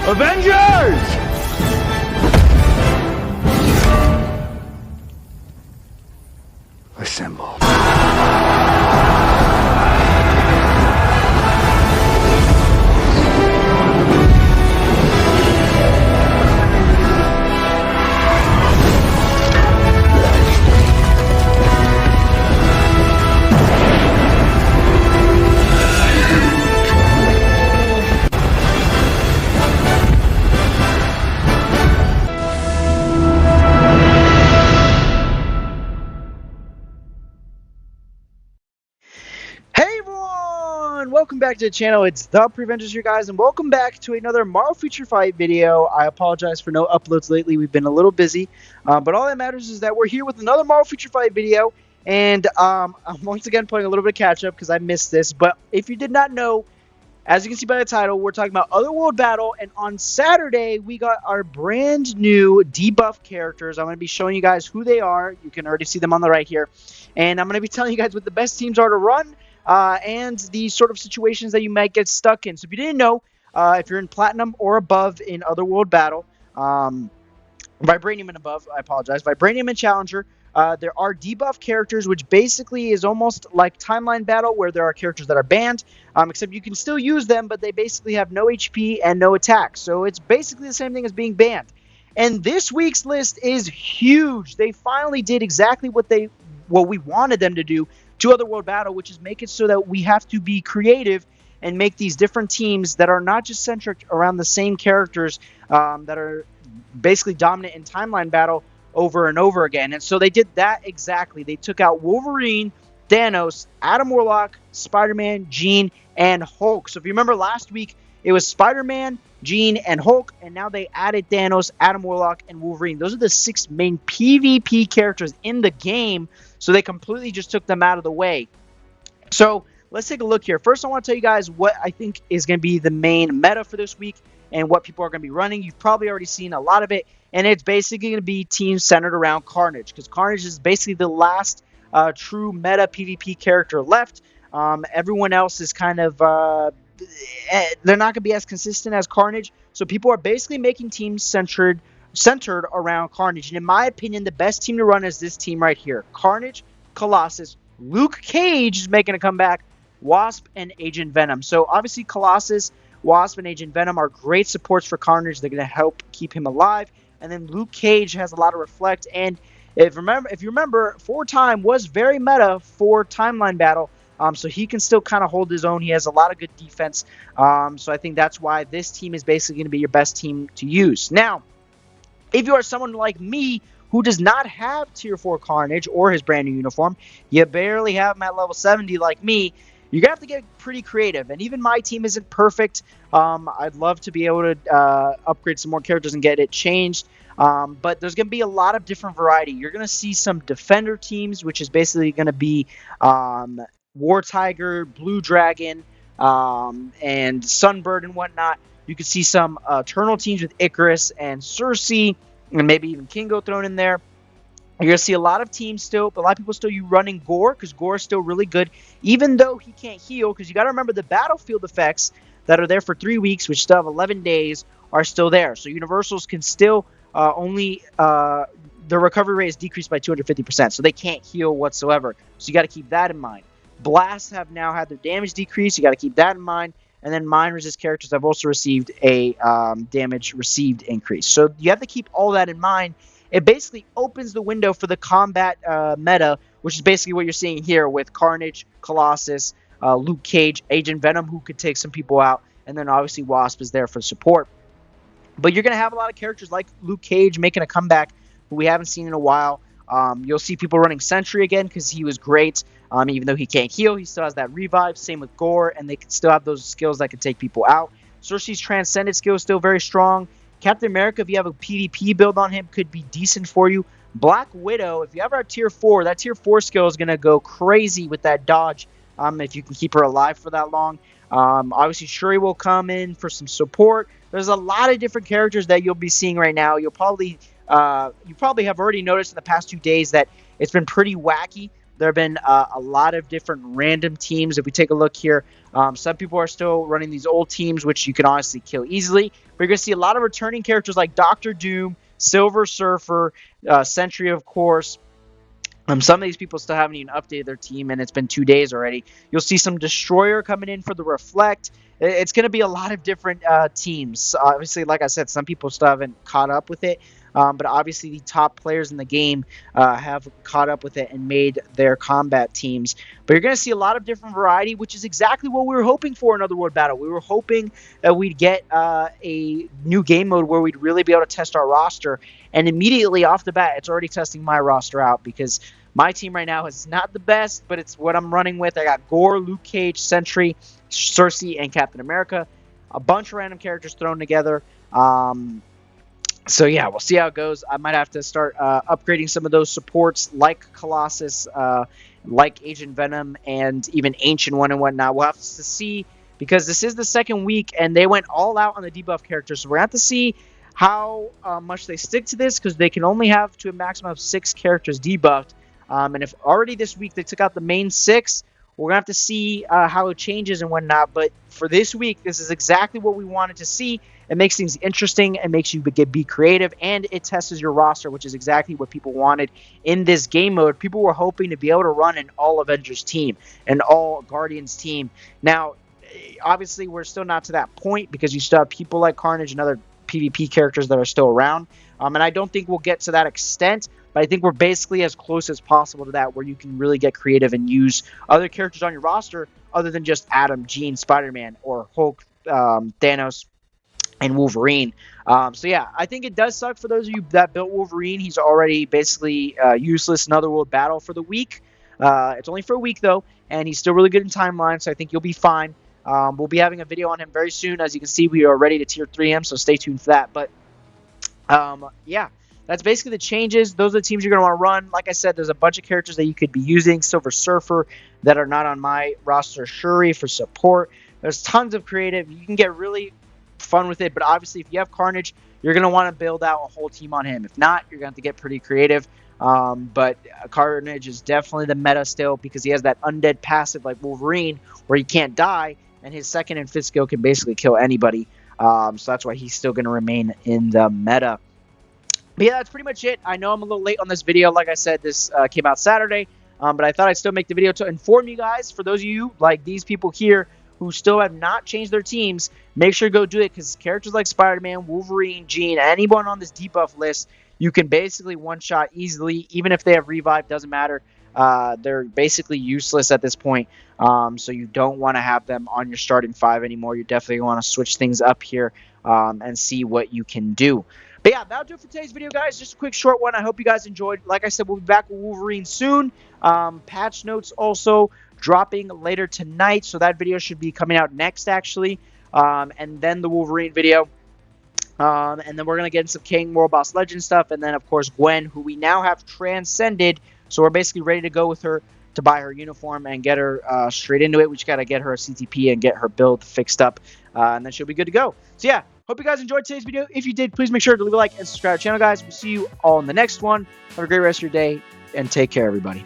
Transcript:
Avengers! Assemble. Welcome back to the channel. It's the Preventers here, guys, and welcome back to another Marvel Future Fight video. I apologize for no uploads lately. We've been a little busy, but all that matters is that we're here with another Marvel Future Fight video, and I'm once again playing a little bit of catch up because I missed this. But if you did not know, as you can see by the title, we're talking about Otherworld Battle, and on Saturday we got our brand new debuff characters. I'm going to be showing you guys who they are. You can already see them on the right here, and I'm going to be telling you guys what the best teams are to run. And the sort of situations that you might get stuck in. So if you didn't know, if you're in Platinum or above in Otherworld Battle, Vibranium and above, I apologize, Vibranium and Challenger, there are debuff characters, which basically is almost like Timeline Battle, where there are characters that are banned, except you can still use them, but they basically have no HP and no attack. So it's basically the same thing as being banned. And this week's list is huge. They finally did exactly what we wanted them to do to Otherworld Battle, which is make it so that we have to be creative and make these different teams that are not just centric around the same characters that are basically dominant in Timeline Battle over and over again. And so they did that exactly. They took out Wolverine, Thanos, Adam Warlock, Spider-Man, Jean, and Hulk. So if you remember last week, it was Spider-Man, Jean, and Hulk, and now they added Thanos, Adam Warlock, and Wolverine. Those are the 6 main PvP characters in the game, so they completely just took them out of the way. So let's take a look here. First, I want to tell you guys what I think is going to be the main meta for this week and what people are going to be running. You've probably already seen a lot of it, and it's basically going to be teams centered around Carnage, because Carnage is basically the last true meta PvP character left. Everyone else is kind of... they're not going to be as consistent as Carnage, so people are basically making teams centered around Carnage. And in my opinion, the best team to run is this team right here: Carnage, Colossus, Luke Cage is making a comeback, Wasp, and Agent Venom. So obviously Colossus, Wasp, and Agent Venom are great supports for Carnage. They're going to help keep him alive. And then Luke Cage has a lot of reflect, and if you remember, 4-time was very meta for Timeline Battle. So he can still kind of hold his own. He has a lot of good defense. So I think that's why this team is basically going to be your best team to use. Now, if you are someone like me who does not have Tier 4 Carnage or his brand new uniform, you barely have him at level 70 like me, you're going to have to get pretty creative. And even my team isn't perfect. I'd love to be able to upgrade some more characters and get it changed. But there's going to be a lot of different variety. You're going to see some Defender teams, which is basically going to be... War Tiger, Blue Dragon, and Sunbird and whatnot. You could see some Eternal teams with Icarus and Cersei, and maybe even Kingo thrown in there. You're going to see a lot of teams still, but a lot of people still running Gore, because Gore is still really good, even though he can't heal, because you got to remember the battlefield effects that are there for 3 weeks, which still have 11 days, are still there. So Universals can still their recovery rate is decreased by 250%, so they can't heal whatsoever. So you got to keep that in mind. Blasts have now had their damage decrease. You got to keep that in mind. And then mine resist characters have also received a damage received increase. So you have to keep all that in mind. It basically opens the window for the combat meta, which is basically what you're seeing here with Carnage, Colossus, Luke Cage, Agent Venom, who could take some people out, and then obviously Wasp is there for support. But you're going to have a lot of characters like Luke Cage making a comeback who we haven't seen in a while. You'll see people running Sentry again because he was great. Even though he can't heal, he still has that revive. Same with Gore, and they can still have those skills that can take people out. Cersei's Transcendent skill is still very strong. Captain America, if you have a PvP build on him, could be decent for you. Black Widow, if you ever have Tier 4, that Tier 4 skill is going to go crazy with that dodge if you can keep her alive for that long. Obviously, Shuri will come in for some support. There's a lot of different characters that you'll be seeing right now. You probably have already noticed in the past 2 days that it's been pretty wacky. There have been a lot of different random teams. If we take a look here, some people are still running these old teams, which you can honestly kill easily. But you're going to see a lot of returning characters like Doctor Doom, Silver Surfer, Sentry, of course. Some of these people still haven't even updated their team, and it's been 2 days already. You'll see some Destroyer coming in for the Reflect. It's going to be a lot of different teams. Obviously, like I said, some people still haven't caught up with it. But obviously, the top players in the game have caught up with it and made their combat teams. But you're going to see a lot of different variety, which is exactly what we were hoping for in Otherworld Battle. We were hoping that we'd get a new game mode where we'd really be able to test our roster. And immediately off the bat, it's already testing my roster out because my team right now is not the best, but it's what I'm running with. I got Gore, Luke Cage, Sentry, Cersei, and Captain America. A bunch of random characters thrown together. So yeah, we'll see how it goes. I might have to start upgrading some of those supports like Colossus, like Agent Venom, and even Ancient One and whatnot. We'll have to see because this is the second week and they went all out on the debuff characters. So we're going to have to see how much they stick to this because they can only have to a maximum of 6 characters debuffed. And if already this week they took out the main 6, we're going to have to see how it changes and whatnot. But for this week, this is exactly what we wanted to see. It makes things interesting. It makes you be creative. And it tests your roster, which is exactly what people wanted in this game mode. People were hoping to be able to run an all-Avengers team, an all-Guardians team. Now, obviously, we're still not to that point because you still have people like Carnage and other PvP characters that are still around. And I don't think we'll get to that extent. But I think we're basically as close as possible to that where you can really get creative and use other characters on your roster other than just Adam, Jean, Spider-Man, or Hulk, Thanos, and Wolverine. So yeah, I think it does suck for those of you that built Wolverine. He's already basically useless in Otherworld Battle for the week. It's only for a week though, and he's still really good in timeline, so I think you'll be fine. We'll be having a video on him very soon. As you can see, we are ready to tier 3 him, so stay tuned for that. But yeah. That's basically the changes. Those are the teams you're going to want to run. Like I said, there's a bunch of characters that you could be using. Silver Surfer that are not on my roster. Shuri for support. There's tons of creative. You can get really fun with it. But obviously, if you have Carnage, you're going to want to build out a whole team on him. If not, you're going to have to get pretty creative. But Carnage is definitely the meta still because he has that undead passive like Wolverine where he can't die. And his second and fifth skill can basically kill anybody. So that's why he's still going to remain in the meta. But yeah, that's pretty much it. I know I'm a little late on this video. Like I said, this came out Saturday. But I thought I'd still make the video to inform you guys. For those of you, like these people here, who still have not changed their teams, make sure to go do it. Because characters like Spider-Man, Wolverine, Jean, anyone on this debuff list, you can basically one-shot easily. Even if they have revive, doesn't matter. They're basically useless at this point. So you don't want to have them on your starting 5 anymore. You definitely want to switch things up here and see what you can do. But yeah, that'll do it for today's video, guys. Just a quick short one. I hope you guys enjoyed. Like I said, we'll be back with Wolverine soon. Patch notes also dropping later tonight. So that video should be coming out next, actually. And then the Wolverine video. And then we're going to get into some King World Boss Legend stuff. And then, of course, Gwen, who we now have transcended. So we're basically ready to go with her to buy her uniform and get her straight into it. We just got to get her a CTP and get her build fixed up. And then she'll be good to go. So yeah, hope you guys enjoyed today's video. If you did, please make sure to leave a like and subscribe to the channel, guys. We'll see you all in the next one. Have a great rest of your day and take care, everybody.